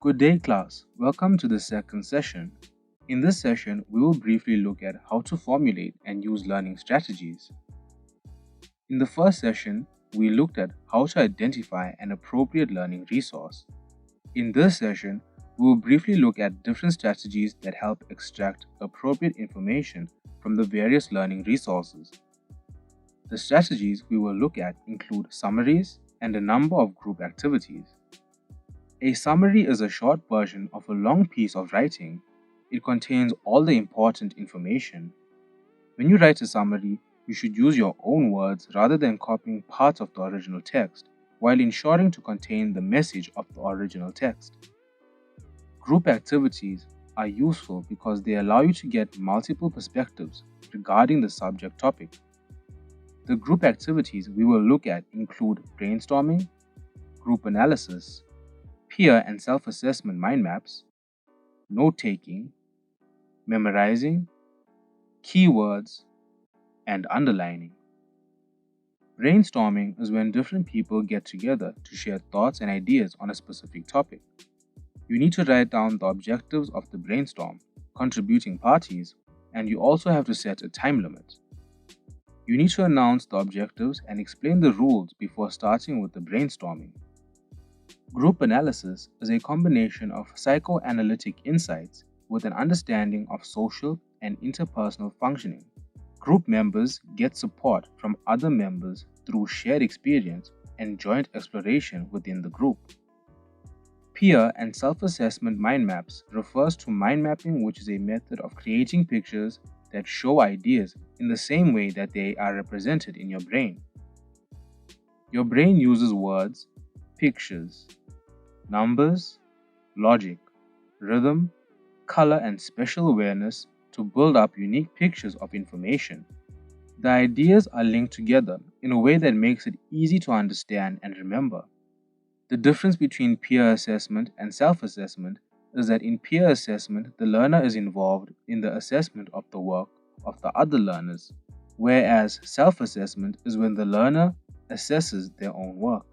Good day, class. Welcome to the second session. In this session, we will briefly look at how to formulate and use learning strategies. In the first session, we looked at how to identify an appropriate learning resource. In this session, we will briefly look at different strategies that help extract appropriate information from the various learning resources. The strategies we will look at include summaries and a number of group activities. A summary is a short version of a long piece of writing. It contains all the important information. When you write a summary, you should use your own words rather than copying parts of the original text, while ensuring to contain the message of the original text. Group activities are useful because they allow you to get multiple perspectives regarding the subject topic. The group activities we will look at include brainstorming, group analysis, peer and self-assessment mind maps, note-taking, memorizing, keywords, and underlining. Brainstorming is when different people get together to share thoughts and ideas on a specific topic. You need to write down the objectives of the brainstorm, contributing parties, and you also have to set a time limit. You need to announce the objectives and explain the rules before starting with the brainstorming. Group analysis is a combination of psychoanalytic insights with an understanding of social and interpersonal functioning. Group members get support from other members through shared experience and joint exploration within the group. Peer and self-assessment mind maps refers to mind mapping, which is a method of creating pictures that show ideas in the same way that they are represented in your brain. Your brain uses words, pictures, numbers, logic, rhythm, color, and special awareness to build up unique pictures of information. The ideas are linked together in a way that makes it easy to understand and remember. The difference between peer assessment and self-assessment is that in peer assessment, the learner is involved in the assessment of the work of the other learners, whereas self-assessment is when the learner assesses their own work.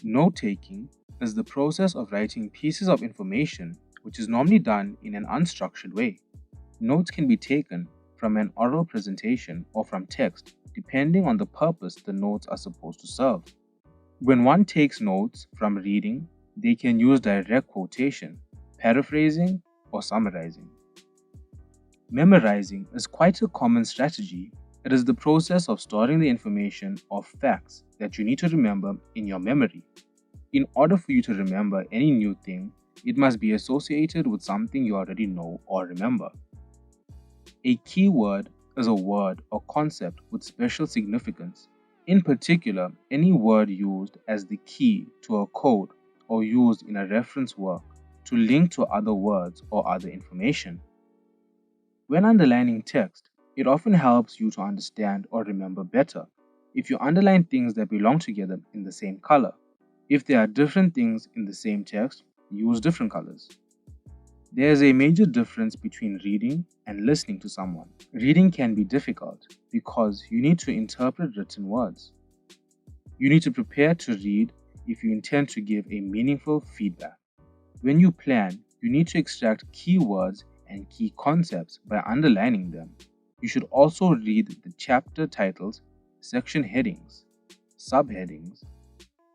Note-taking is the process of writing pieces of information, which is normally done in an unstructured way. Notes can be taken from an oral presentation or from text, depending on the purpose the notes are supposed to serve. When one takes notes from reading, they can use direct quotation, paraphrasing, or summarizing. Memorizing is quite a common strategy. It is the process of storing the information or facts that you need to remember in your memory. In order for you to remember any new thing, it must be associated with something you already know or remember. A keyword is a word or concept with special significance. In particular, any word used as the key to a code or used in a reference work to link to other words or other information. When underlining text, it often helps you to understand or remember better if you underline things that belong together in the same color. If there are different things in the same text, use different colors. There is a major difference between reading and listening to someone. Reading can be difficult because you need to interpret written words. You need to prepare to read if you intend to give a meaningful feedback. When you plan, you need to extract key words and key concepts by underlining them. You should also read the chapter titles, section headings, subheadings,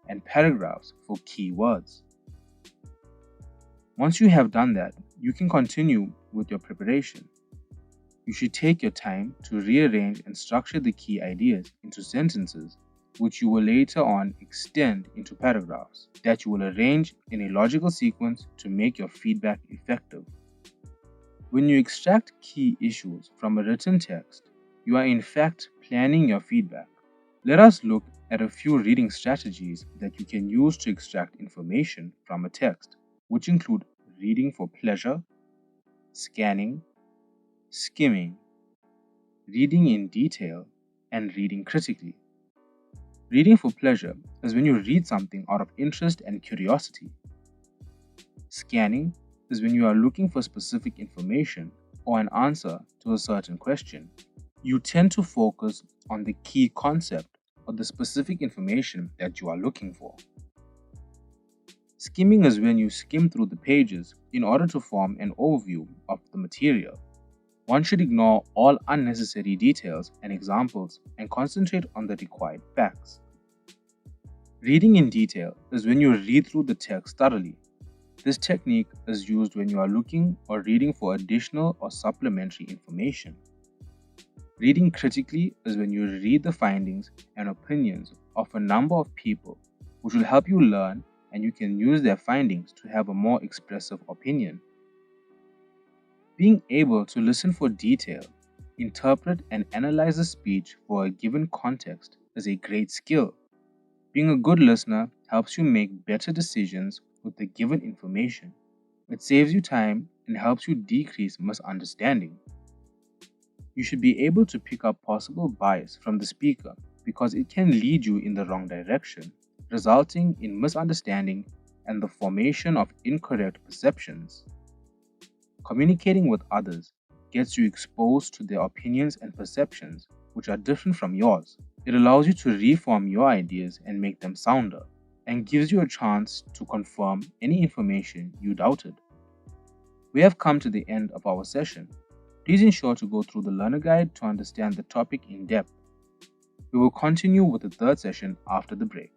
and paragraphs for key words. Once you have done that, you can continue with your preparation. You should take your time to rearrange and structure the key ideas into sentences, which you will later on extend into paragraphs that you will arrange in a logical sequence to make your feedback effective. When you extract key issues from a written text, you are in fact planning your feedback. Let us look at a few reading strategies that you can use to extract information from a text, which include reading for pleasure, scanning, skimming, reading in detail, and reading critically. Reading for pleasure is when you read something out of interest and curiosity. Scanning is when you are looking for specific information or an answer to a certain question. You tend to focus on the key concept or the specific information that you are looking for. Skimming is when you skim through the pages in order to form an overview of the material. One should ignore all unnecessary details and examples and concentrate on the required facts. Reading in detail is when you read through the text thoroughly. This technique is used when you are looking or reading for additional or supplementary information. Reading critically is when you read the findings and opinions of a number of people, which will help you learn, and you can use their findings to have a more expressive opinion. Being able to listen for detail, interpret and analyze a speech for a given context is a great skill. Being a good listener helps you make better decisions with the given information. It saves you time and helps you decrease misunderstanding. You should be able to pick up possible bias from the speaker because it can lead you in the wrong direction, resulting in misunderstanding and the formation of incorrect perceptions. Communicating with others gets you exposed to their opinions and perceptions, which are different from yours. It allows you to reform your ideas and make them sounder, and gives you a chance to confirm any information you doubted. We have come to the end of our session. Please ensure to go through the learner guide to understand the topic in depth. We will continue with the third session after the break.